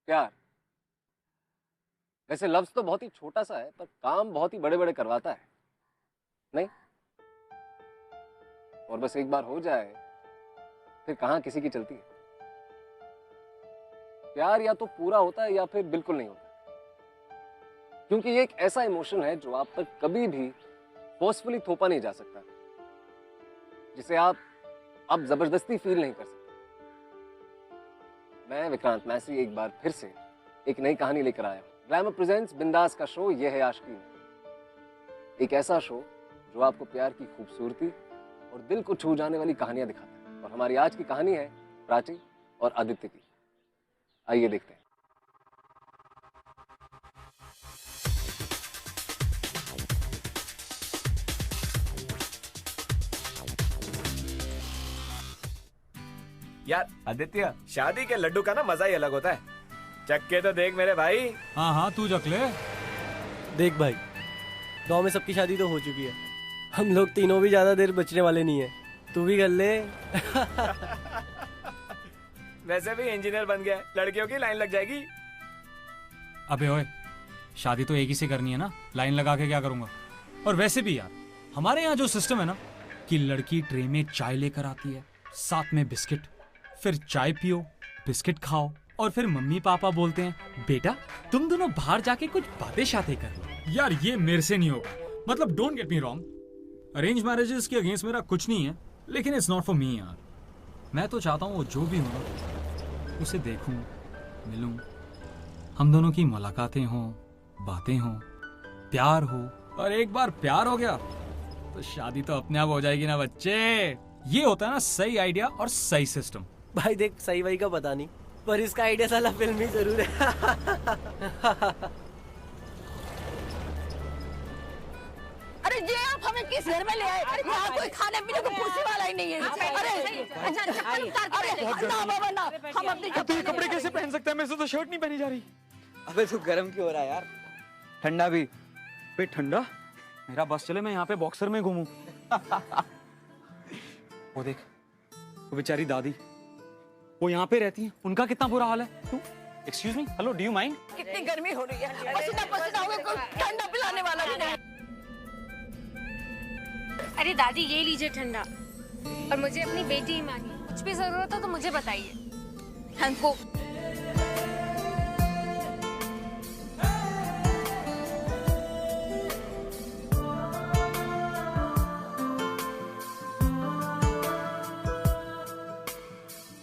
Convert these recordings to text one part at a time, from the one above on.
प्यार। वैसे लफ्ज तो बहुत ही छोटा सा है, पर काम बहुत ही बड़े बड़े करवाता है, नहीं? और बस एक बार हो जाए फिर कहां किसी की चलती है। प्यार या तो पूरा होता है या फिर बिल्कुल नहीं होता, क्योंकि ये एक ऐसा इमोशन है जो आप पर कभी भी फोर्सफुली थोपा नहीं जा सकता, जिसे आप अब जबरदस्ती फील नहीं कर सकते। मैं विक्रांत मैसी एक बार फिर से एक नई कहानी लेकर आया हूं। ग्लैमर प्रेजेंट्स बिंदास का शो ये है आशिकी में, एक ऐसा शो जो आपको प्यार की खूबसूरती और दिल को छू जाने वाली कहानियां दिखाता है। और हमारी आज की कहानी है प्राची और आदित्य की। आइए देखते हैं। यार आदित्य, शादी के लड्डू का ना मजा ही अलग होता है। चक्के तो देख मेरे भाई। हाँ हाँ तू चख ले। देख भाई, गांव में सबकी शादी तो हो चुकी है, हम लोग तीनों भी ज्यादा देर बचने वाले नहीं है, तू भी कर ले। वैसे भी इंजीनियर बन गया, लड़कियों की लाइन लग जाएगी। अबे ओए, शादी तो एक ही से करनी है ना, लाइन लगा के क्या करूंगा। और वैसे भी यार, हमारे यहाँ जो सिस्टम है ना कि लड़की ट्रे में चाय लेकर आती है, साथ में बिस्किट, फिर चाय पियो, बिस्किट खाओ, और फिर मम्मी पापा बोलते हैं बेटा तुम दोनों बाहर जाके कुछ बातें शाते कर लो। यार ये मेरे से नहीं होगा। मतलब don't get me wrong, arrange marriages के अगेंस्ट मेरा कुछ नहीं है, लेकिन इट्स नॉट फॉर मी यार। मैं तो चाहता हूँ वो जो भी हो उसे देखूं, मिलूं, हम दोनों की मुलाकातें हों, बातें हों, प्यार हो। और एक बार प्यार हो गया तो शादी तो अपने आप हो जाएगी ना बच्चे। ये होता है ना सही आइडिया और सही सिस्टम। भाई देख, सही वही का पता नहीं, पर इसका आइडिया साला फिल्मी जरूर है। अरे ये आप हमें किस घर में ले आए? यहाँ कोई खाने पीने को पूछने वाला ही नहीं है। अरे ना बाबा ना, हम अपने तो ये कपड़े कैसे पहन सकता है? मेरे से तो शर्ट नहीं पहनी जा रही। अबे तू गर्म क्यों हो रहा है यार? ठंडा भी। पे ठंडा? मेरा बस चले, मैं यहाँ पे बॉक्सर में घूमूं। वो देख, वो बेचारी दादी, वो यहाँ पे रहती है, उनका कितना बुरा हाल है। तू excuse me, hello, do you mind? कितनी गर्मी हो रही है, पसीना पसीना हो गया, कोई ठंडा पिलाने वाला भी नहीं। अरे दादी ये लीजिए ठंडा, और मुझे अपनी बेटी ही मानिए, कुछ भी जरूरत हो तो मुझे बताइए। हमको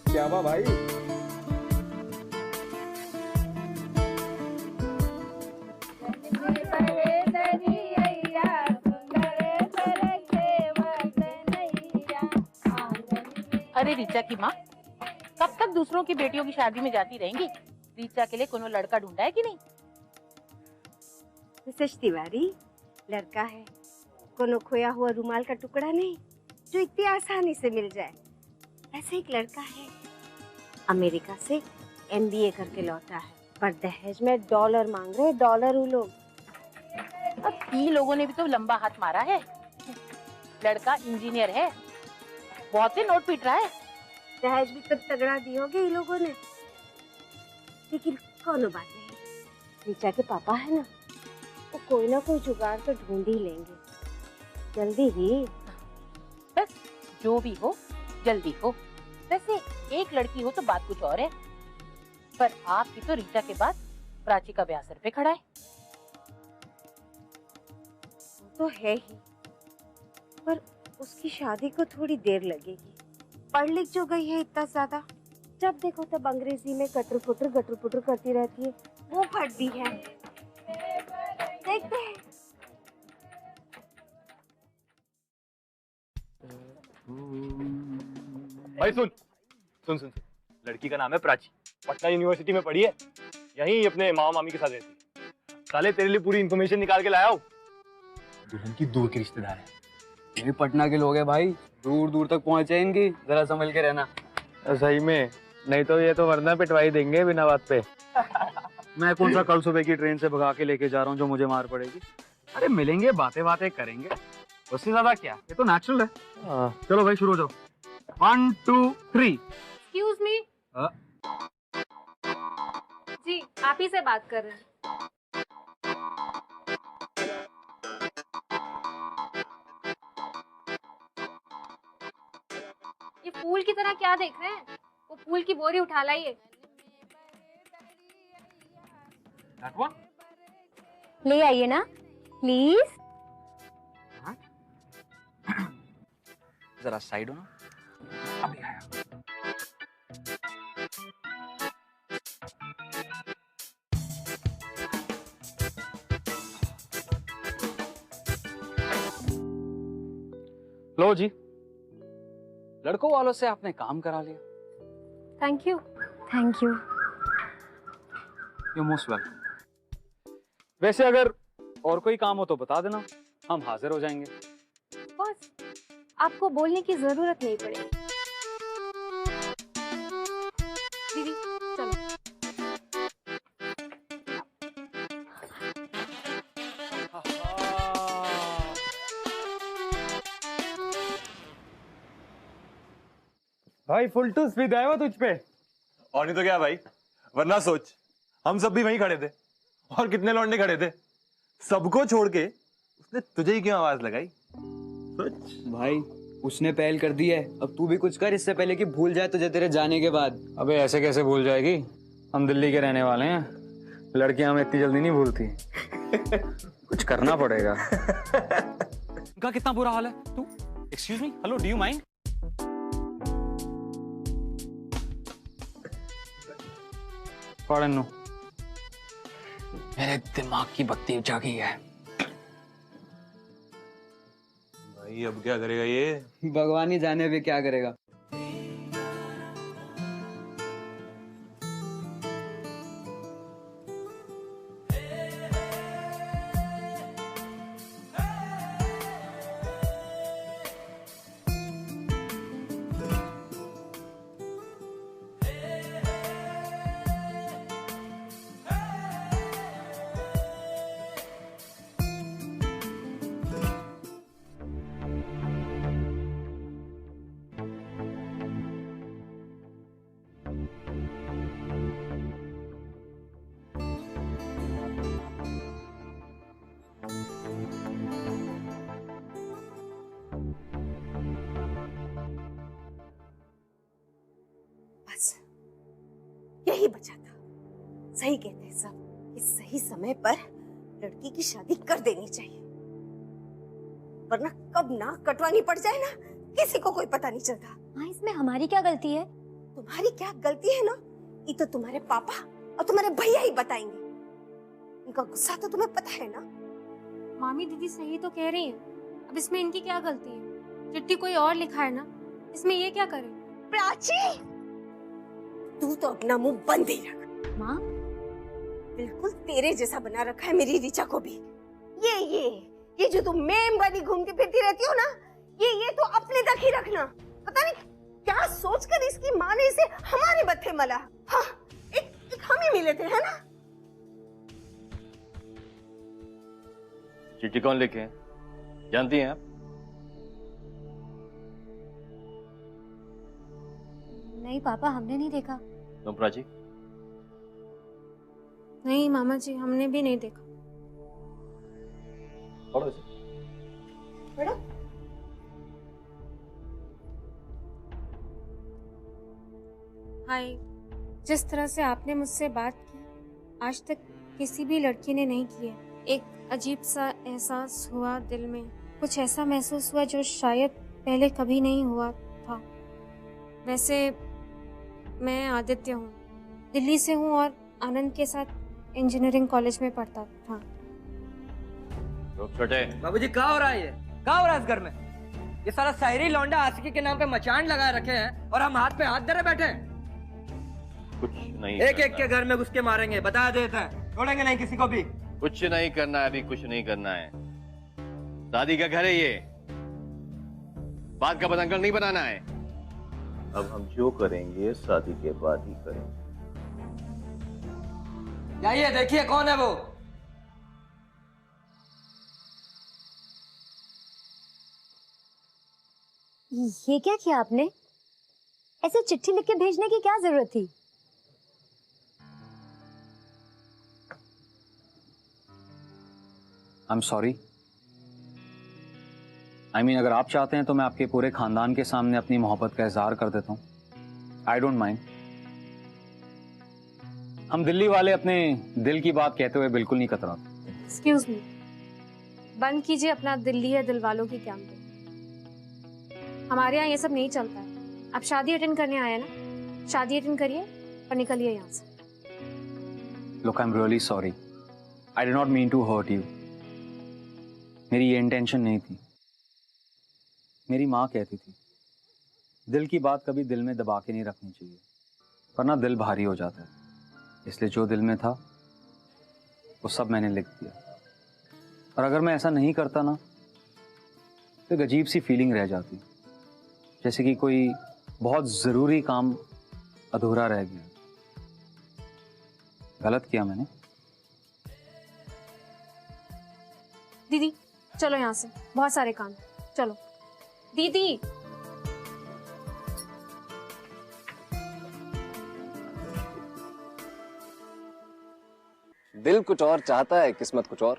क्या हुआ भाई? अरे रीचा की माँ, कब तक दूसरों की बेटियों की शादी में जाती रहेंगी? रीचा के लिए कोनो लड़का ढूंढा है कि नहीं? मिसेस तिवारी, लड़का है, कोनो खोया हुआ रुमाल का टुकड़ा नहीं जो इतनी आसानी से मिल जाए। ऐसे एक लड़का है, अमेरिका से MBA करके लौटा है, पर दहेज में $, मांग रहे, $। वो लोग अब 3 लोगों ने भी तो लंबा हाथ मारा है। लड़का इंजीनियर है, बहुत से नोट पीट रहा है। दहेज भी तब तगड़ा दी होगी इन लोगों ने, लेकिन कोनो बात नहीं, रीचा के पापा है ना, वो कोई ना कोई जुगाड़ तो ढूंढ ही लेंगे, जल्दी ही। बस जो भी हो जल्दी हो। वैसे एक लड़की हो तो बात कुछ और है, पर आपकी तो रीचा के बाद प्राची का ब्याह सर पे खड़ा है। वो तो है ही, पर उसकी शादी को थोड़ी देर लगेगी। पढ़ लिख जो गई है इतना ज्यादा, जब देखो तब अंग्रेजी में कटर पुटर करती रहती है, वो फट भी है। देखते हैं। भाई सुन सुन सुन, लड़की का नाम है प्राची, पटना यूनिवर्सिटी में पढ़ी है, यहीं अपने मामा मामी के साथ रहती है। साले तेरे लिए पूरी इन्फॉर्मेशन निकाल के लाया हूँ। दुल्हन की दूर के रिश्तेदार है, ये भी पटना के लोग हैं भाई, दूर दूर तक पहुंचे इनकी, जरा संभल के रहना। सही में, नहीं तो ये तो वरना पिटवाई देंगे बिना बात पे। मैं कौन सा कल सुबह की ट्रेन से भगा के लेके जा रहा हूँ जो मुझे मार पड़ेगी। अरे मिलेंगे, बातें बातें करेंगे, उससे ज्यादा क्या, ये तो नेचुरल है। चलो भाई शुरू हो जाओ। 1 2 3। एक्सक्यूज मी, जी आप ही से बात कर रहे हैं। ये फूल की तरह क्या देख रहे हैं? वो फूल की बोरी उठा लाइए। ले आइए ना प्लीज। जरा साइड हो ना। अभी आया। लो जी, लड़कों वालों से आपने काम करा लिया। Thank you. Thank you. You most welcome. वैसे अगर और कोई काम हो तो बता देना, हम हाजिर हो जाएंगे। बस आपको बोलने की जरूरत नहीं पड़ेगी। दीदी चलो। भाई फुल टू स्पीड आया वो तुझ पे। और नहीं तो क्या भाई, वरना सोच हम सब भी वहीं खड़े थे और कितने लौंडे खड़े थे, सबको छोड़ के उसने तुझे ही क्यों आवाज लगाई? सोच भाई उसने पहल कर दी है, अब तू भी कुछ कर इससे पहले कि भूल जाए तुझे तेरे जाने के बाद। अबे ऐसे कैसे भूल जाएगी, हम दिल्ली के रहने वाले हैं, लड़कियां हमें इतनी जल्दी नहीं भूलती। कुछ करना पड़ेगा। उनका कितना बुरा हाल है। तू excuse me, hello, do you mind? पढ़नो मेरे दिमाग की बत्ती जागी है। भाई अब क्या करेगा ये? भगवान ही जाने भी क्या करेगा। बस यही बचा था। सही कहते हैं सब कि सही समय पर लड़की की शादी कर देनी चाहिए, वरना कब नाक कटवानी पड़ जाए ना किसी को कोई पता नहीं चलता। हाँ, इसमें हमारी क्या गलती है? तुम्हारी क्या गलती है ना, ये तो तुम्हारे पापा और तुम्हारे भैया ही बताएंगे। उनका गुस्सा तो तुम्हें पता है ना। मामी दीदी सही तो कह रही हैं। अब इसमें इनकी क्या गलती है? चिट्ठी कोई और लिखा है ना, इसमें ये क्या करे? प्राची, तू तो अपना मुंह बंद ही रख। माँ, बिल्कुल तेरे जैसा बना रखा है मेरी ऋचा को भी। ये जो तुम मेम बनी घूमती फिरती रहती हो ना, ये तो अपने तक ही रखना। पता नहीं क्या सोचकर इसकी माँ ने इसे हमारे बत्थे मला। हाँ, एक हम ही मिले थे, है ना? चिट्ठी कौन लिखे हैं जानती हैं आप? नहीं पापा, हमने नहीं देखा। तुम प्राची? नहीं मामा जी, हमने भी नहीं देखा। पढ़ो इसे। पढ़ो। हाय, जिस तरह से आपने मुझसे बात की आज तक किसी भी लड़की ने नहीं की है। एक अजीब सा एहसास हुआ दिल में, कुछ ऐसा महसूस हुआ जो शायद पहले कभी नहीं हुआ था। वैसे मैं आदित्य हूँ, दिल्ली से हूँ और आनंद के साथ इंजीनियरिंग कॉलेज में पढ़ता था। छोटे बाबूजी क्या हो रहा है? ये क्या हो रहा है इस घर में? ये सारा शायरी लौंडा आशिकी के नाम पे मचान लगा रखे हैं और हम हाथ पे हाथ धरे बैठे हैं। कुछ नहीं, एक एक के घर में घुस के मारेंगे, बता देते हैं, छोड़ेंगे नहीं किसी को भी। कुछ नहीं करना है, अभी कुछ नहीं करना है। शादी का घर है ये, बात का बदंगल नहीं बनाना है। अब हम जो करेंगे शादी के बाद ही करेंगे। जाइए देखिए कौन है वो। ये क्या किया आपने? ऐसे चिट्ठी लिख के भेजने की क्या जरूरत थी? I am sorry. I mean अगर आप चाहते हैं तो मैं आपके पूरे खानदान के सामने अपनी मोहब्बत का इजहार कर देता हूँ। I don't mind. हम दिल्ली वाले अपने दिल की बात कहते हुए बिल्कुल नहीं कतराते। एक्सक्यूज मी, बंद कीजिए अपना दिल्ली है दिल वालों की कैंपेन। हमारे यहाँ ये सब नहीं चलता है। आप शादी अटेंड करने आए ना, शादी अटेंड करिए और निकलिए यहाँ से। Look, I'm really sorry. I did not mean to hurt you. मेरी ये इंटेंशन नहीं थी। मेरी माँ कहती थी दिल की बात कभी दिल में दबा के नहीं रखनी चाहिए, वरना दिल भारी हो जाता है। इसलिए जो दिल में था वो सब मैंने लिख दिया। और अगर मैं ऐसा नहीं करता ना तो एक अजीब सी फीलिंग रह जाती, जैसे कि कोई बहुत जरूरी काम अधूरा रह गया। गलत किया मैंने। दीदी चलो यहाँ से, बहुत सारे काम। चलो दीदी। दिल कुछ और चाहता है, किस्मत कुछ और।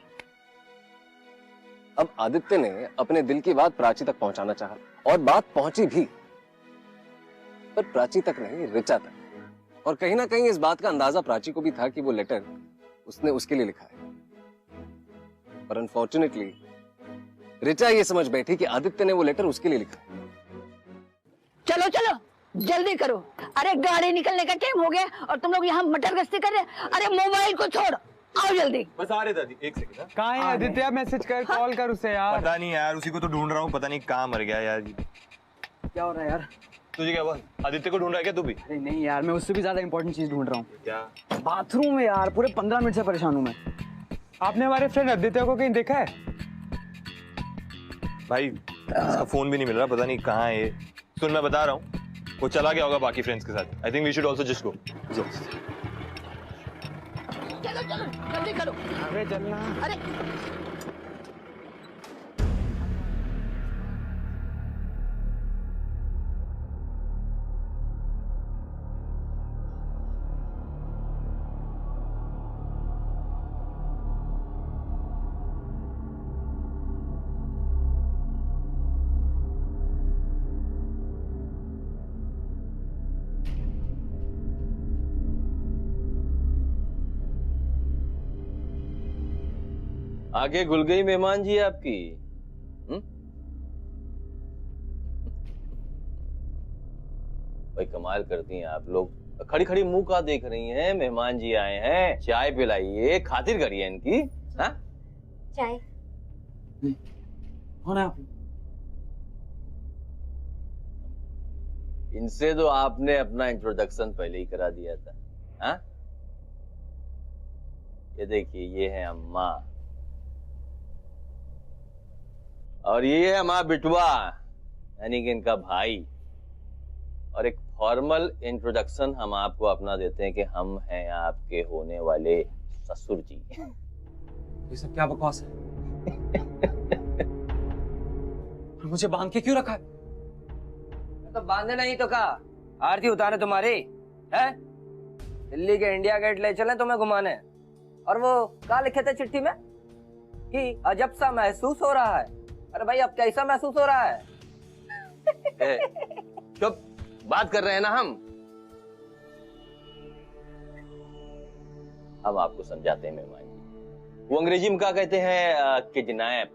अब आदित्य ने अपने दिल की बात प्राची तक पहुंचाना चाहा और बात पहुंची भी, पर प्राची तक नहीं, ऋचा तक। और कहीं ना कहीं इस बात का अंदाजा प्राची को भी था कि वो लेटर उसने उसके लिए लिखा है। पर अनफॉर्चुनेटली ऋचा ये समझ बैठी कि आदित्य ने वो लेटर उसके लिए लिखा है। चलो चलो जल्दी करो। अरे गाड़ी निकलने का टाइम हो गया और तुम लोग यहाँ मटर गश्ती कर रहे। अरे मोबाइल को छोड़, आओ जल्दी। बस आ रहे दादी, एक सेकंड। कहाँ है आदित्य? मैसेज कर, कॉल कर उसे यार। पता नहीं यार, उसी को तो ढूंढ रहा हूँ, पता नहीं कहाँ मर गया यार। क्या हो रहा है यार? तुझे क्या हुआ? आदित्य को ढूंढ रहा है क्या तू भी? अरे नहीं यार, मैं उससे भी ज्यादा इंपॉर्टेंट चीज ढूंढ रहा हूँ। क्या? बाथरूम में यार, पूरे 15 मिनट से परेशान हूँ मैं। आपने हमारे फ्रेंड आदित्य को कहीं देखा है? भाई इसका फोन भी नहीं मिल रहा, पता नहीं कहाँ है ये। सुन मैं बता रहा हूँ, वो चला गया होगा बाकी फ्रेंड्स के साथ। I think we should also just go. चलो चलो जल्दी करो। अरे चलना। अरे आगे घुल गई मेहमान जी आपकी। भाई कमाल करती हैं आप लोग। खड़ी खड़ी मुंह का देख रही हैं? मेहमान जी आए हैं, चाय पिलाइए, खातिर करिए इनकी। हाँ चाय कौन है आप? इनसे तो आपने अपना इंट्रोडक्शन पहले ही करा दिया था। हाँ ये देखिए, ये है अम्मा और ये है हमारा बिटवा, यानी कि इनका भाई। और एक फॉर्मल इंट्रोडक्शन हम आपको अपना देते हैं कि हम हैं आपके होने वाले ससुर जी। ये सब क्या बकवास है? मुझे बांध के क्यों रखा है? तो बांधे नहीं तो कहा आरती उतारे तुम्हारी है? दिल्ली के इंडिया गेट ले चले तुम्हें घुमाने। और वो क्या लिखे थे चिट्ठी में कि अजब सा महसूस हो रहा है। अरे भाई अब कैसा महसूस हो रहा है? चुप, बात कर रहे हैं ना हम। अब आपको समझाते हैं मेहमान जी। वो अंग्रेजी में क्या कहते हैं? किडनैप।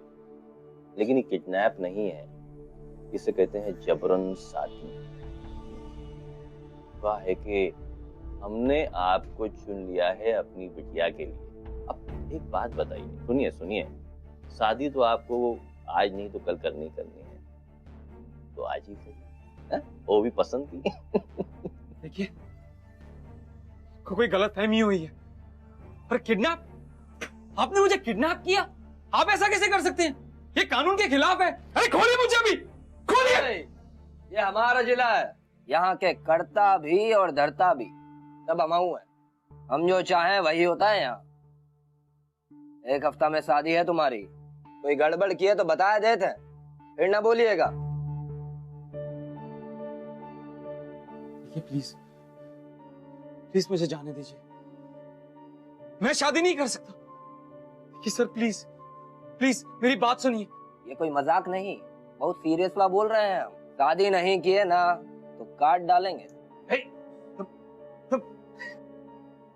लेकिन ये किडनैप नहीं है, इसे कहते हैं जबरन शादी। वह है कि हमने आपको चुन लिया है अपनी बिटिया के लिए। अब एक बात बताइए, सुनिए सुनिए, शादी तो आपको आज नहीं तो कल करनी है, तो आज ही से। वो भी पसंद की। देखिए कोई गलतफहमी हुई है। पर किडनैप? आपने मुझे किडनैप किया? आप ऐसा कैसे कर सकते हैं? ये कानून के खिलाफ है। अरे खोलिए मुझे अभी, खोलिए। ये हमारा जिला है, यहाँ के करता भी और धरता भी सब हमाऊ है। हम जो चाहें वही होता है यहाँ। एक हफ्ता में शादी है तुम्हारी, कोई गड़बड़ की है तो बता देते हैं, फिर ना बोलिएगा। प्लीज प्लीज मुझे जाने दीजिए, मैं शादी नहीं कर सकता। देखिए सर प्लीज, प्लीज मेरी बात सुनिए। ये कोई मजाक नहीं, बहुत सीरियस बात बोल रहे हैं हम। शादी नहीं किए ना तो काट डालेंगे।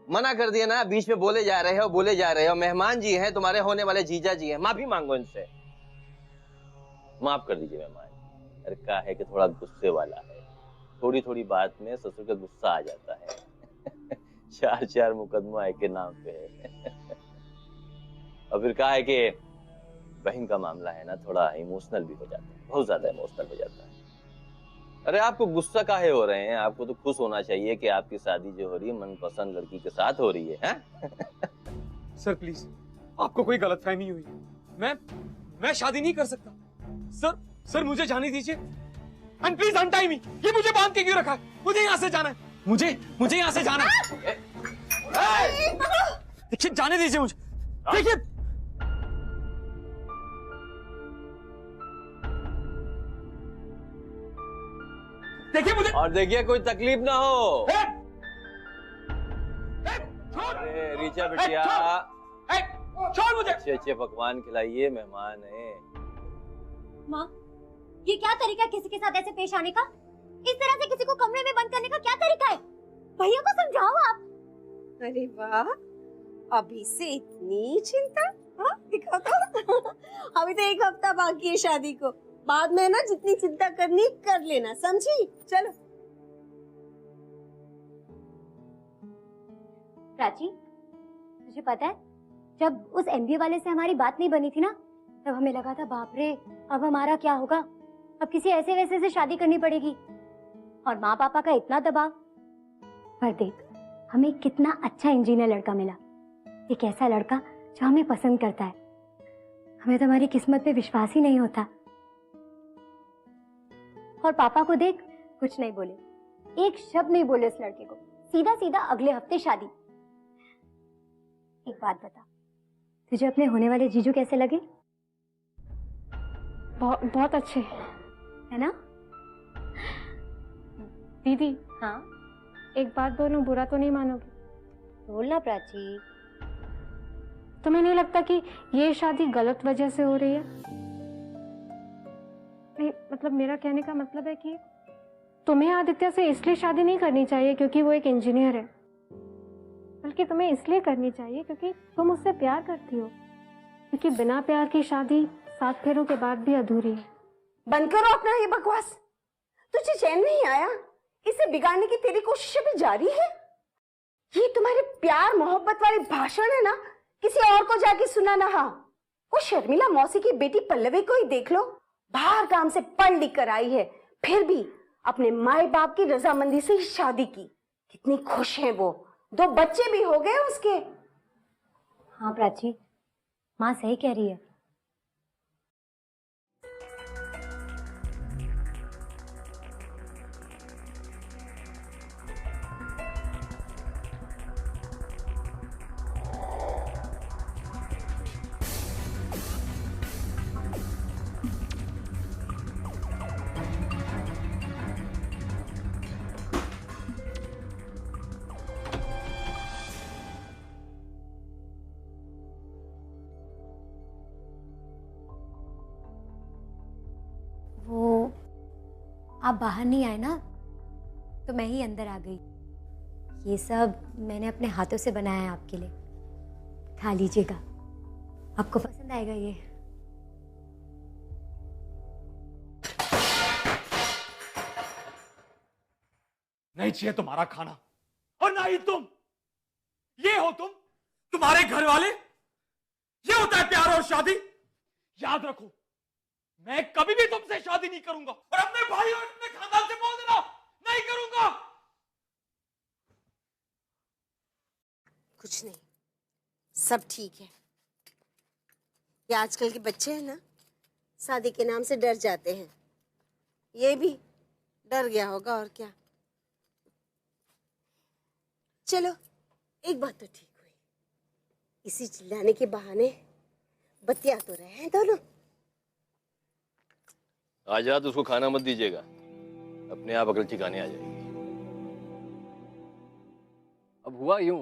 मना कर दिया ना, बीच में बोले जा रहे हो। मेहमान जी हैं, तुम्हारे होने वाले जीजा जी हैं, माफी मांगो इनसे। माफ कर दीजिए मेहमान जी। अरे क्या है कि थोड़ा गुस्से वाला है, थोड़ी थोड़ी बात में ससुर का गुस्सा आ जाता है। 4 मुकदमा एक के नाम पे है। और फिर क्या है कि बहन का मामला है ना, थोड़ा इमोशनल भी हो जाता है, बहुत ज्यादा इमोशनल हो जाता है। अरे आपको गुस्सा काहे हो रहे हैं? आपको तो खुश होना चाहिए कि आपकी शादी जो हो रही है मनपसंद लड़की के साथ हो रही है। सर प्लीज, आपको कोई गलतफहमी हुई है। मैं शादी नहीं कर सकता। सर मुझे जाने दीजिए। एंड प्लीज अनटाई मी। ये मुझे बांध के क्यों रखा है? मुझे यहाँ से जाना है। मुझे यहाँ से जाना है। देखिए, जाने दीजिए मुझे। देखिए, मुझे। और देखिए कोई तकलीफ ना हो। अरे रीचा बिटिया, छोड़ मुझे। अच्छे पकवान खिलाइए, मेहमान है। माँ, ये क्या तरीका है किसी के साथ ऐसे पेश आने का? इस तरह से किसी को कमरे में बंद करने का क्या तरीका है? भैया को समझाओ आप। अरे वाह, अभी से इतनी चिंता। हाँ, दिखाओ तो। अभी तो 1 हफ्ता बाकी है शादी को। बाद में ना जितनी चिंता करनी कर लेना, समझी? चलो। प्राची, मुझे पता है जब उस एमबीए वाले से हमारी बात नहीं बनी थी ना, तब हमें लगा था बाप रे अब हमारा क्या होगा, अब किसी ऐसे वैसे से शादी करनी पड़ेगी और माँ पापा का इतना दबाव। पर देख, हमें कितना अच्छा इंजीनियर लड़का मिला, एक ऐसा लड़का जो हमें पसंद करता है। हमें तो हमारी किस्मत पे विश्वास ही नहीं होता। और पापा को देख, कुछ नहीं बोले, एक शब्द नहीं बोले उस लड़के को, सीधा सीधा अगले हफ्ते शादी। एक बात बता, तुझे अपने होने वाले जीजू कैसे लगे? बहुत अच्छे है ना? दीदी। हाँ, एक बात बोलूं, बुरा तो नहीं मानोगी? बोलना प्राची। तुम्हें नहीं लगता कि ये शादी गलत वजह से हो रही है? नहीं, मतलब मेरा कहने का मतलब है कि तुम्हें आदित्य से इसलिए शादी नहीं करनी चाहिए क्योंकि वो एक इंजीनियर है, बल्कि तुम्हें इसलिए करनी चाहिए क्योंकि तुम उससे प्यार करती हो। क्योंकि बिना प्यार की शादी 7 फेरों के बाद भी अधूरी है। बंद करो अपना ये बकवास। तुझे चैन नहीं आया? इसे बिगाड़ने की तेरी कोशिशें भी जारी है। ये तुम्हारे प्यार मोहब्बत वाले भाषण है ना, किसी और को जाके सुना ना। हाँ, वो शर्मिला मौसी की बेटी पल्लवी को ही देख लो, बाहर काम से पढ़ लिख कर आई है, फिर भी अपने माए बाप की रजामंदी से ही शादी की। कितनी खुश है वो, 2 बच्चे भी हो गए उसके। हाँ प्राची, माँ सही कह रही है। आप बाहर नहीं आए ना, तो मैं ही अंदर आ गई। ये सब मैंने अपने हाथों से बनाया है आपके लिए, खा लीजिएगा, आपको पसंद आएगा ये। नहीं चाहिए तुम्हारा खाना, और ना ही तुम। ये हो तुम, तुम्हारे घर वाले। ये होता है प्यार और शादी। याद रखो, मैं कभी भी तुमसे शादी नहीं करूंगा, और अपने भाई और अपने खानदान से बोल देना, नहीं करूंगा। कुछ नहीं, सब ठीक है। ये आजकल के बच्चे हैं ना, शादी के नाम से डर जाते हैं। ये भी डर गया होगा, और क्या। चलो, एक बात तो ठीक हुई, इसी चिल्लाने के बहाने बतिया तो रहे हैं दोनों। आज रात उसको खाना मत दीजिएगा, अपने आप अकल ठिकाने आ जाएगी। अब हुआ यूं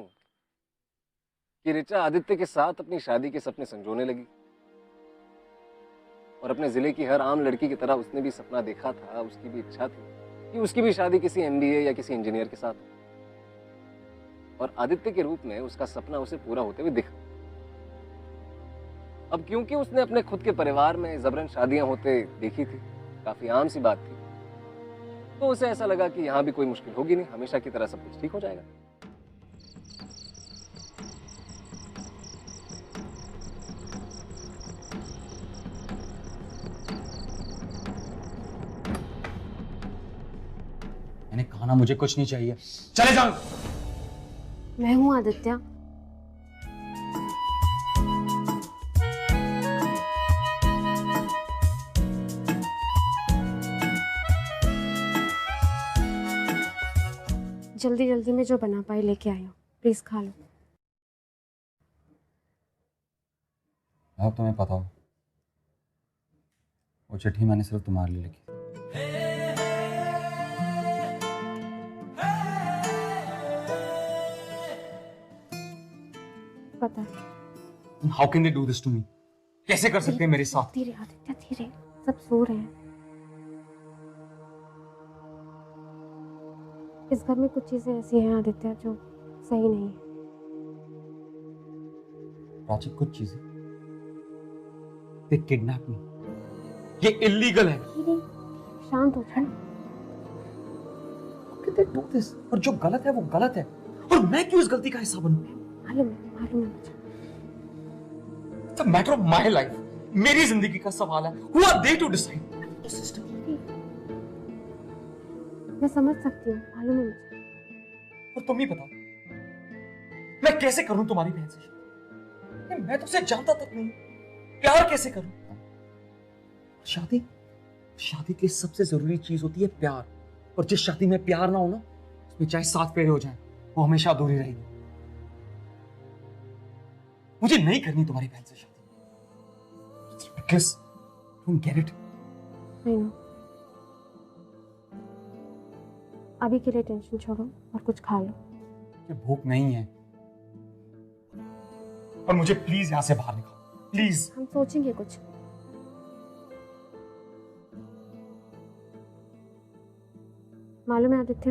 कि ऋचा आदित्य के साथ अपनी शादी के सपने संजोने लगी। और अपने जिले की हर आम लड़की की तरह उसने भी सपना देखा था, उसकी भी इच्छा थी कि उसकी भी शादी किसी एमबीए या किसी इंजीनियर के साथ हो। और आदित्य के रूप में उसका सपना उसे पूरा होते हुए दिखा। अब क्योंकि उसने अपने खुद के परिवार में जबरन शादियां होते देखी थी, काफी आम सी बात थी, तो उसे ऐसा लगा कि यहां भी कोई मुश्किल होगी नहीं, हमेशा की तरह सब कुछ ठीक हो जाएगा। मैंने कहा ना मुझे कुछ नहीं चाहिए, चले जाओ। मैं हूँ आदित्य। जल्दी जल्दी में जो बना पाई लेके आई हूँ, प्लीज खा लो। अब तुम्हें पता हो वो चिट्ठी मैंने सिर्फ तुम्हारे लिए लिखी थी। पता है। How can they do this to me? कैसे कर सकते हैं मेरे साथ? धीरे आदित्य धीरे, सब सो रहे हैं। इस घर में कुछ चीजें ऐसी हैं आदित्य जो सही नहीं है। प्राची, कुछ चीजें दे किडनैप मी, ये इलीगल है। शांत हो जाओ। दे डू दिस, और जो गलत है वो गलत है, और मैं क्यों इस गलती का हिस्सा बनूं? मालूम है मुझे। It's a matter of my life, मेरी जिंदगी का सवाल है। Who are they to decide? मैं समझ सकती हूँ, मालूम है मुझे। और तुम ही बताओ, मैं कैसे करूं तुम्हारी बहन से शादी? मैं तुझसे जानता तक नहीं, प्यार कैसे करूं? शादी, शादी की सबसे जरूरी चीज होती है प्यार, और जिस शादी में प्यार ना हो ना, उसमें चाहे 7 फेरे हो जाएं, वो हमेशा अधूरी रहेगी। मुझे नहीं करनी तुम्हारी बहन से शादी, because you don't get it. I know. अभी के लिए टेंशन छोड़ो और कुछ खा लो। ये भूख नहीं है, और मुझे प्लीज यहां से बाहर निकालो, प्लीज। हम सोचेंगे कुछ। मालूम है आदित्य,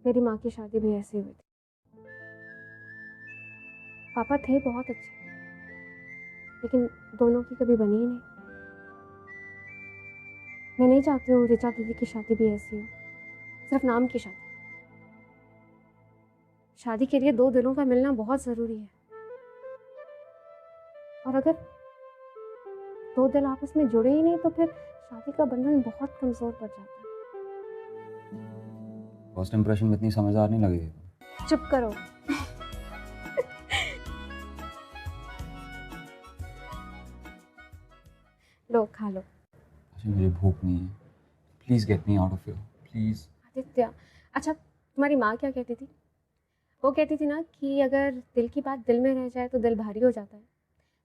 मेरी माँ की शादी भी ऐसे हुई थी। पापा थे बहुत अच्छे, लेकिन दोनों की कभी बनी ही नहीं। मैं नहीं चाहती हूँ ऋचा दीदी की शादी भी ऐसी हो, सिर्फ नाम की शादी। शादी के लिए 2 दिलों का मिलना बहुत जरूरी है, और अगर 2 दिल आपस में जुड़े ही नहीं तो फिर शादी का बंधन बहुत कमजोर पड़ जाता है। फर्स्ट इंप्रेशन में इतनी समझदार नहीं लगी थी। चुप करो। लो खा लो। मुझे भूख नहीं है, please get me out of here, please. Aditya, अच्छा तुम्हारी माँ क्या कहती थी? वो कहती थी ना कि अगर दिल की बात दिल में रह जाए तो दिल भारी हो जाता है।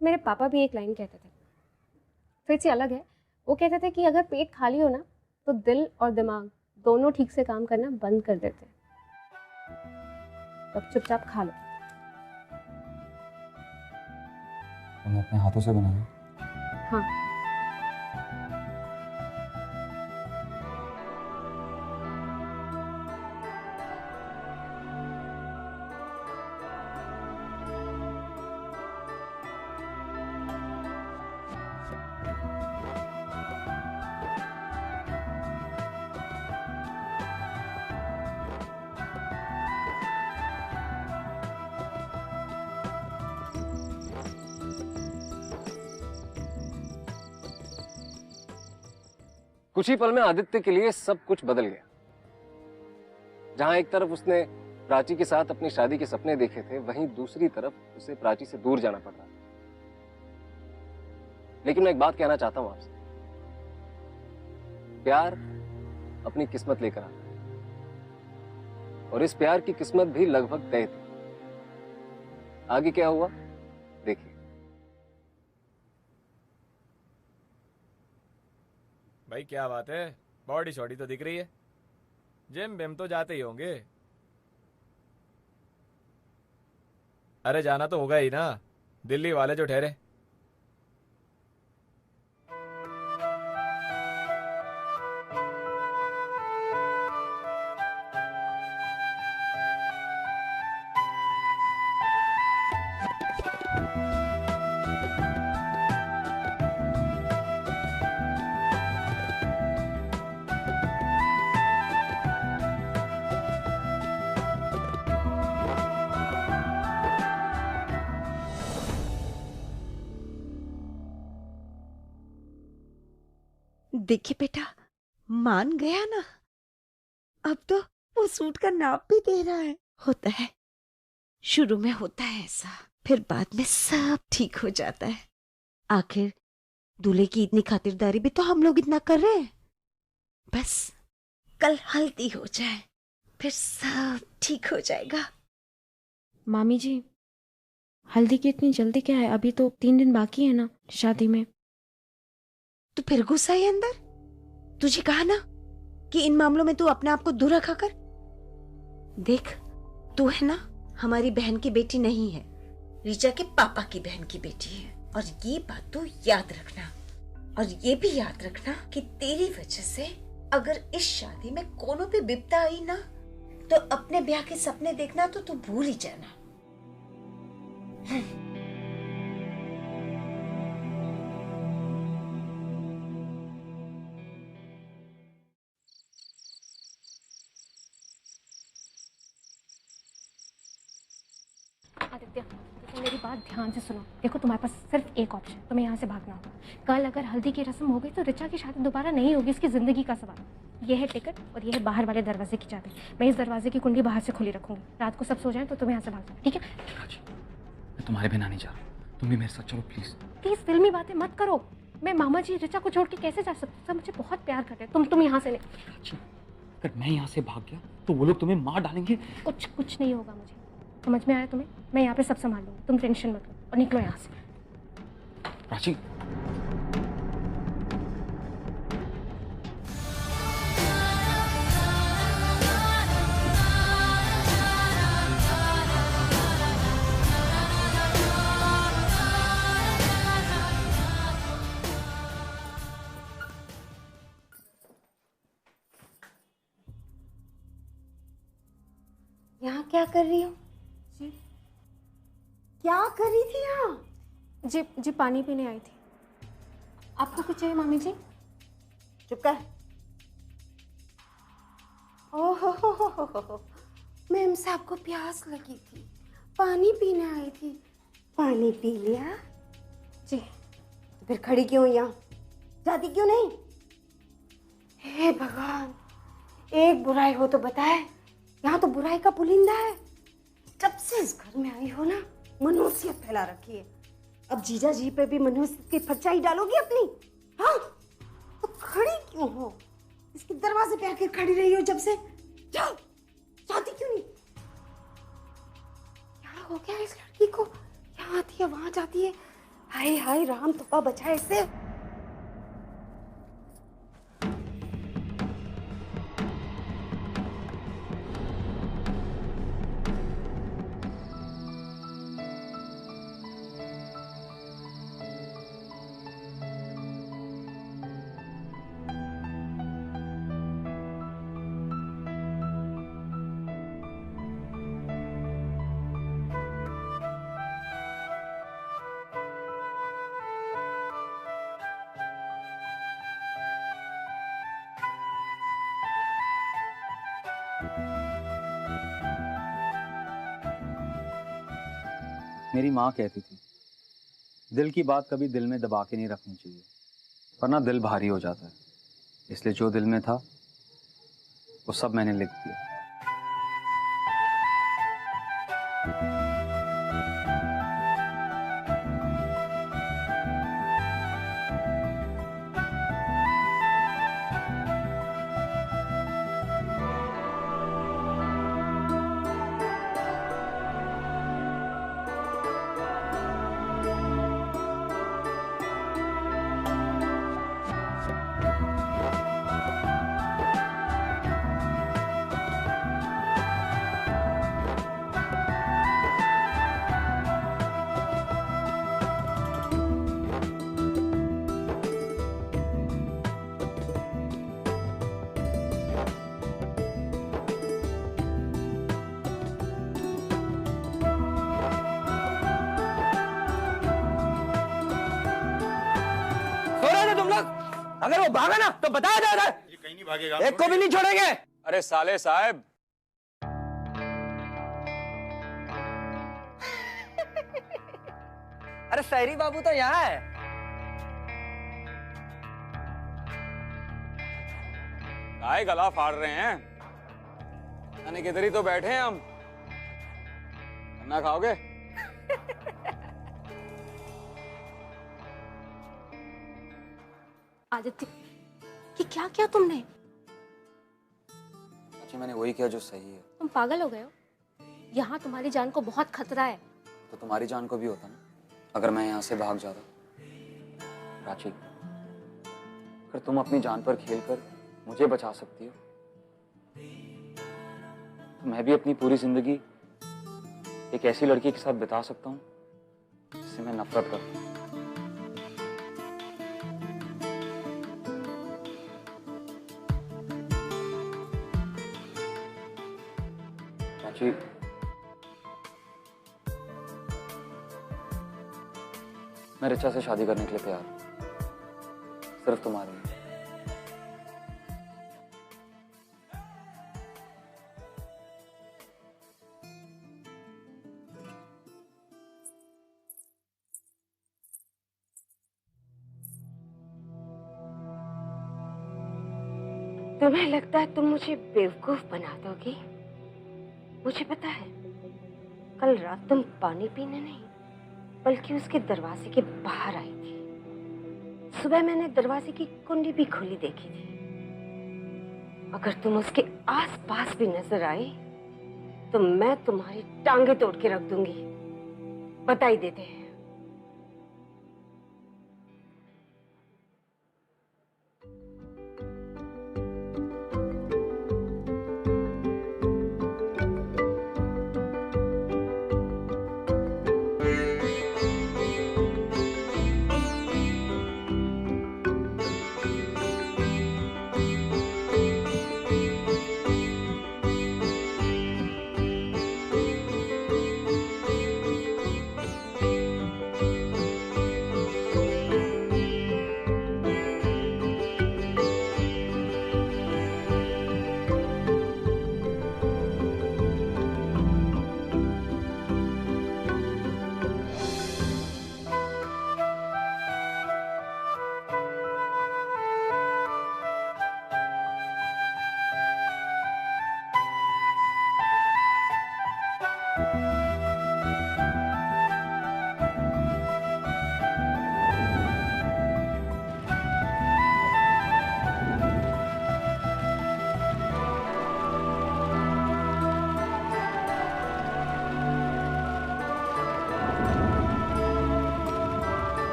मेरे पापा भी एक लाइन कहते थे, फिर से अलग है। वो कहते थे कि अगर पेट खाली हो ना तो दिल और दिमाग दोनों ठीक से काम करना बंद कर देते हैं। तब चुपचाप खा लो। तुमने अपने हाथों से बनाया? हाँ। कुछ ही पल में आदित्य के लिए सब कुछ बदल गया। जहां एक तरफ उसने प्राची के साथ अपनी शादी के सपने देखे थे, वहीं दूसरी तरफ उसे प्राची से दूर जाना पड़ रहा था। लेकिन मैं एक बात कहना चाहता हूं आपसे, प्यार अपनी किस्मत लेकर आता है, और इस प्यार की किस्मत भी लगभग तय थी। आगे क्या हुआ देखिए। भाई क्या बात है, बॉडी शॉडी तो दिख रही है। जिम बिम तो जाते ही होंगे। अरे जाना तो होगा ही ना, दिल्ली वाले जो ठहरे। देखिए बेटा, मान गया ना, अब तो वो सूट का नाप भी दे रहा है। होता है, शुरू में होता है ऐसा, फिर बाद में सब ठीक हो जाता है। आखिर दूल्हे की इतनी खातिरदारी भी तो हम लोग इतना कर रहे हैं। बस कल हल्दी हो जाए, फिर सब ठीक हो जाएगा। मामी जी, हल्दी की इतनी जल्दी क्या है? अभी तो 3 दिन बाकी है ना शादी में। तो फिर गुस्सा है अंदर? तुझे कहा ना कि इन मामलों में तू अपने आप को दूर रखा कर। देख, तू है ना हमारी बहन की बेटी नहीं है, ऋचा के पापा की बहन की बेटी है। और ये बात तू याद रखना, और ये भी याद रखना कि तेरी वजह से अगर इस शादी में कोनो भी विपदा आई ना, तो अपने ब्याह के सपने देखना तो तू भूल ही जाना। आदित्य, तो मेरी बात ध्यान से सुनो। देखो, तुम्हारे पास सिर्फ एक ऑप्शन, तुम्हें यहाँ से भागना होगा। कल अगर हल्दी की रस्म हो गई तो ऋचा की शादी दोबारा नहीं होगी, इसकी जिंदगी का सवाल। ये है टिकट और ये है बाहर वाले दरवाजे की चाबी। मैं इस दरवाजे की कुंडी बाहर से खुली रखूंगी। रात को सब सो जाए तो तुम्हें यहाँ से भागना, ठीक है? मैं तुम्हारे बिना नहीं जा रहा, तुम भी मेरे साथ चलो प्लीज। प्लीज फिल्मी बातें मत करो। मैं मामा जी ऋचा को छोड़ के कैसे जा सकती? सब मुझे बहुत प्यार करते हैं। तुम यहाँ से नहीं। अगर मैं यहाँ से भाग गया तो वो लोग तुम्हें मार डालेंगे। कुछ नहीं होगा मुझे, समझ में आया तुम्हें? मैं यहाँ पे सब संभाल लूंगी, तुम टेंशन मत लो और निकलो यहाँ से। प्राची, यहाँ क्या कर रही हो? जी क्या कर रही थी यहाँ? जी पानी पीने आई थी। आपको कुछ चाहिए मामी जी? चुप कर। ओहो, मैम साहब को प्यास लगी थी, पानी पीने आई थी। पानी पी लिया? जी। तो फिर खड़ी क्यों यहाँ? जाती क्यों नहीं? हे भगवान, एक बुराई हो तो बताए। यहाँ तो बुराई का पुलिंदा है। जब से इस घर में आई हो ना, मनुष्यत फैला रखी है। अब जीजा जी पे भी मनुष्य की परछाई डालोगी अपनी? हाँ, तो खड़ी क्यों हो? इसके दरवाजे पे आके खड़ी रही हो जब से। जाओ, जाती क्यों नहीं? क्या हो गया इस लड़की को? यहाँ आती है, वहां जाती है। हाय हाय राम, तुप्पा बचाए इससे। मेरी माँ कहती थी, दिल की बात कभी दिल में दबा के नहीं रखनी चाहिए, वरना दिल भारी हो जाता है। इसलिए जो दिल में था वो सब मैंने लिख दिया। अगर वो भागा ना तो बताया जाएगा। ये कहीं नहीं भागेगा, एक को भी नहीं छोड़ेंगे। अरे साले साहब, अरे सहरी बाबू तो यहाँ है। काय गला फाड़ रहे हैं? यानी किधर ही तो बैठे हैं हम। खाना खाओगे? आदित्य, ये क्या किया तुमने? अच्छा, मैंने वही किया जो सही है। तुम पागल हो गए हो? यहाँ तुम्हारी जान को बहुत खतरा है। तो तुम्हारी जान को भी होता ना, अगर मैं यहाँ से भाग जाता। प्राची, अगर तुम अपनी जान पर खेलकर मुझे बचा सकती हो, तो मैं भी अपनी पूरी जिंदगी एक ऐसी लड़की के साथ बिता सकता हूँ जिससे मैं नफरत करता हूँ। प्राची, मैं ऋचा से शादी करने के लिए तैयार हूँ, सिर्फ तुम्हारे लिए। तुम्हें लगता है तुम मुझे बेवकूफ बना दोगी? मुझे पता है, कल रात तुम पानी पीने नहीं बल्कि उसके दरवाजे के बाहर आई थी। सुबह मैंने दरवाजे की कुंडी भी खुली देखी थी। अगर तुम उसके आसपास भी नजर आई तो मैं तुम्हारी टांगे तोड़ के रख दूंगी। बता ही देते हैं।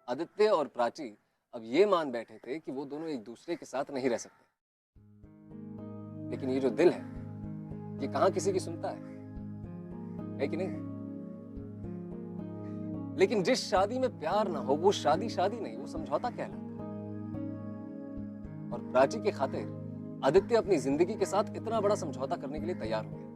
आदित्य और प्राची अब ये मान बैठे थे कि वो दोनों एक दूसरे के साथ नहीं रह सकते, लेकिन ये जो दिल है ये कहां किसी की सुनता है कि नहीं? लेकिन जिस शादी में प्यार ना हो वो शादी शादी नहीं, वो समझौता कहलाता है। और प्राची के खातिर आदित्य अपनी जिंदगी के साथ इतना बड़ा समझौता करने के लिए तैयार हो गया।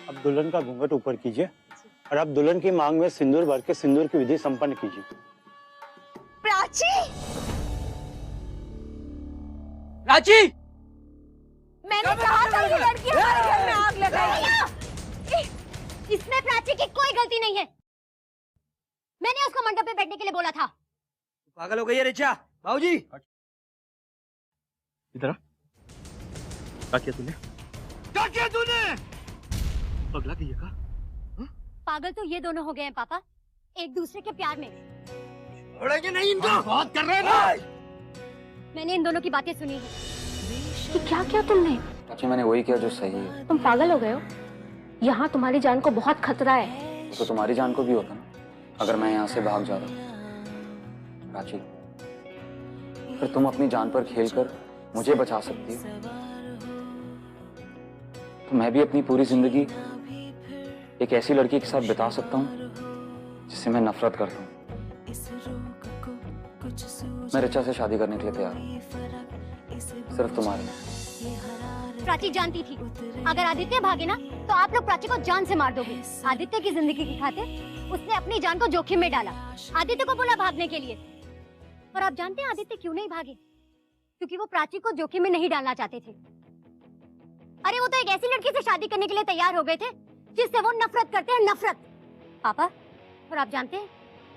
अब दुल्हन का घूंघट ऊपर कीजिए और अब दुल्हन की मांग में सिंदूर भर के सिंदूर की विधि संपन्न कीजिए। प्राची! प्राची! मैंने कहा था ये लड़की हमारे घर में आग लगाएगी। इसमें प्राची की कोई गलती नहीं है। मैंने उसको मंडप पे बैठने के लिए बोला था। पागल हो गई है ऋचा? बाबूजी इधर आ। क्या किया तूने? क्या किया तूने? पगला गई है का? पागल तो ये दोनों हो गए हैं पापा, एक दूसरे के प्यार में। छोड़ेंगे नहीं इनको। बहुत कर रहे हैं ना। मैंने इन दोनों की बातें सुनी है। ये क्या किया तुमने? अच्छा, मैंने वही किया जो सही है। तुम पागल हो गए हो? यहाँ तुम्हारी जान को बहुत खतरा है। तो तुम्हारी जान को भी होता ना अगर मैं यहाँ से भाग जाता। प्राची, फिर तुम अपनी जान पर खेलकर मुझे बचा सकती हो, तो मैं भी अपनी पूरी जिंदगी एक ऐसी लड़की के साथ बिता सकता हूँ जिससे मैं नफरत करता हूँ। मैं रिचा से शादी करने के लिए तैयार हूँ, सिर्फ तुम्हारे। प्राची जानती थी अगर आदित्य भागे ना तो आप लोग प्राची को जान से मार दोगे। आदित्य की जिंदगी की खातिर उसने अपनी जान को जोखिम में डाला। आदित्य को बोला भागने के लिए, और आप जानते हैं आदित्य क्यों नहीं भागे? क्योंकि वो प्राची को जोखिम में नहीं डालना चाहते थे। अरे वो तो एक ऐसी लड़की से शादी करने के लिए तैयार हो गए थे जिससे वो नफरत करते हैं, नफरत। पापा, और आप जानते हैं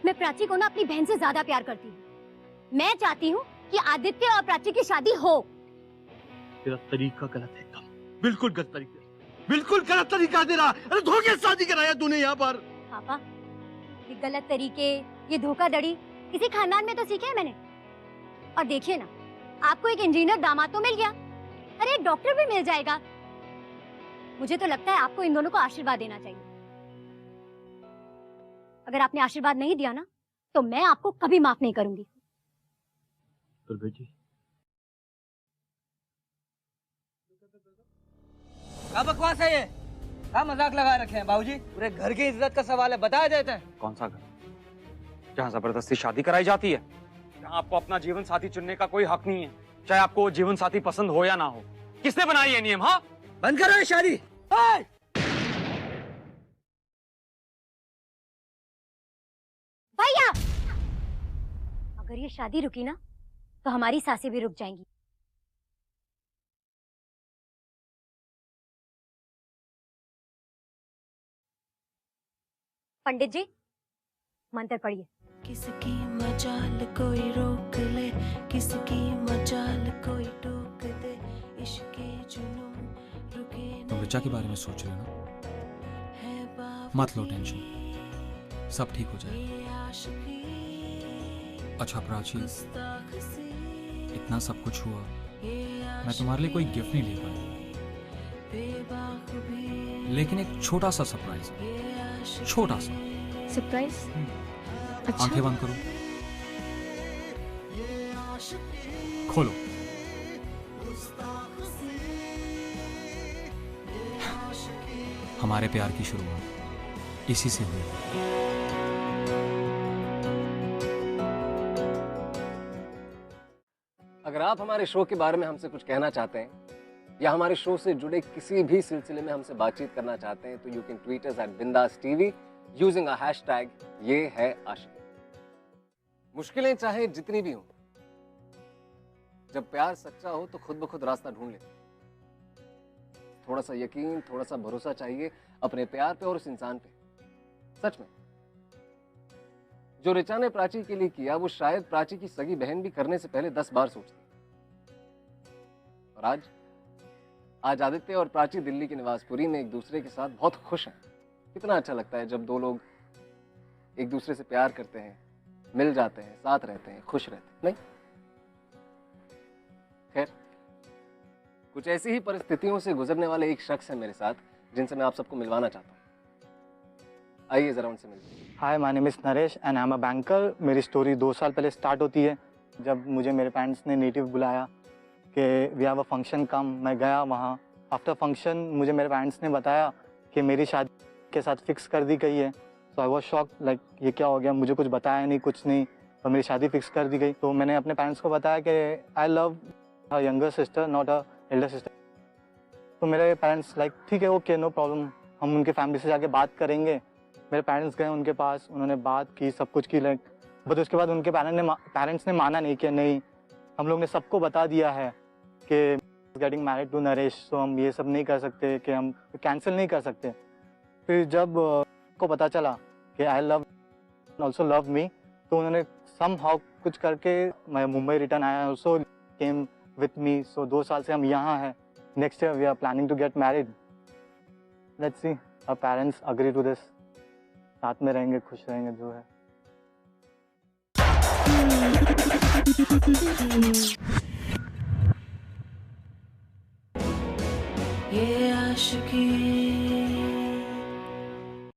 मैं प्राची को ना अपनी बहन से ज्यादा प्यार करती हूँ। मैं चाहती हूँ कि आदित्य और प्राची की शादी हो। तेरा तरीका गलत है एकदम, बिल्कुल गलत तरीका, बिल्कुल गलत तरीका तेरा। अरे धोखे से शादी कराया तूने यहाँ पर। पापा, ये गलत तरीके, ये धोखाधड़ी किसी खानदान में तो सीखे है मैंने। और देखिए ना, आपको एक इंजीनियर दामाद तो मिल गया, अरे एक डॉक्टर भी मिल जाएगा। मुझे तो लगता है आपको इन दोनों को आशीर्वाद देना चाहिए। अगर आपने आशीर्वाद नहीं दिया ना तो मैं आपको कभी माफ नहीं करूंगी। बेटी, क्या बकवास है ये? क्या मजाक लगा रखे हैं बाबूजी? पूरे घर की इज्जत का सवाल है, बताया देते हैं। कौन सा घर जहाँ जबरदस्ती शादी कराई जाती है, जहाँ आपको अपना जीवन साथी चुनने का कोई हक नहीं है, चाहे आपको वो जीवन साथी पसंद हो या ना हो? किसने बनाई ये नियम? हाँ, बंद करो ये शादी। भैया, अगर ये शादी रुकी ना तो हमारी सांसें भी रुक जाएंगी। पंडित जी, मंत्र पढ़िए। किसकी मजाल कोई रोक ले, किसकी मजाल कोई टोक दे, इश्क के जुनून रुके न। तुम रिचा के बारे में सोच रहे हो ना? मत लो टेंशन, सब ठीक हो जाएगा। अच्छा प्राची, इतना सब कुछ हुआ, मैं तुम्हारे लिए कोई गिफ्ट नहीं ले पाया, लेकिन एक छोटा सा सरप्राइज, छोटा सा सरप्राइज। अच्छा। आंखें बंद करो, खोलो। हमारे प्यार की शुरुआत इसी से हुई। अगर आप हमारे शो के बारे में हमसे कुछ कहना चाहते हैं या हमारे शो से जुड़े किसी भी सिलसिले में हमसे बातचीत करना चाहते हैं तो you can tweet us @bindaasTV using a hashtag ये है आशिकी। मुश्किलें चाहे जितनी भी हों, जब प्यार सच्चा हो तो खुद ब खुद रास्ता ढूंढ लेते। थोड़ा सा यकीन, थोड़ा सा भरोसा चाहिए अपने प्यार पे और उस इंसान पे। सच में जो रिचा ने प्राची के लिए किया वो शायद प्राची की सगी बहन भी करने से पहले 10 बार सोचती। और आज आदित्य और प्राची दिल्ली के निवासपुरी में एक दूसरे के साथ बहुत खुश हैं। कितना अच्छा लगता है जब दो लोग एक दूसरे से प्यार करते हैं, मिल जाते हैं, साथ रहते हैं, खुश रहते हैं। नहीं, खैर, कुछ ऐसी ही परिस्थितियों से गुजरने वाले एक शख्स है मेरे साथ जिनसे मैं आप सबको मिलवाना चाहता हूँ। आइए जरा उनसे मिलते हैं। Hi, my name is Naresh and I am a banker. मेरी स्टोरी 2 साल पहले स्टार्ट होती है जब मुझे मेरे पेरेंट्स ने नेटिव बुलाया कि वी हैव अ फंक्शन कम। मैं गया वहाँ। आफ्टर फंक्शन मुझे मेरे पेरेंट्स ने बताया कि मेरी शादी के साथ फिक्स कर दी गई है। सो आई वाज शॉक, लाइक ये क्या हो गया, मुझे कुछ बताया नहीं, कुछ नहीं, और मेरी शादी फिक्स कर दी गई। तो मैंने अपने पेरेंट्स को बताया कि I love a younger sister not a elder sister. तो मेरे पेरेंट्स लाइक ठीक है, ओके, नो प्रॉब्लम, हम उनके फैमिली से जाके बात करेंगे। मेरे पेरेंट्स गए उनके पास, उन्होंने बात की, सब कुछ की, लाइक बट उसके बाद उनके पेरेंट्स ने माना नहीं कि नहीं, हम लोग ने सबको बता दिया है कि गेटिंग मैरिड टू नरेश, तो हम ये सब नहीं कर सकते, कि हम कैंसिल नहीं कर सकते। फिर जब को पता चला कि I love also love me, तो उन्होंने समहाउ कुछ करके मैं मुंबई रिटर्न आया, also came with me. So 2 साल से हम यहाँ हैं। Next year we are planning to get married. Let's see, our parents agree to this. साथ में रहेंगे, खुश रहेंगे, जो है। ये आशिकी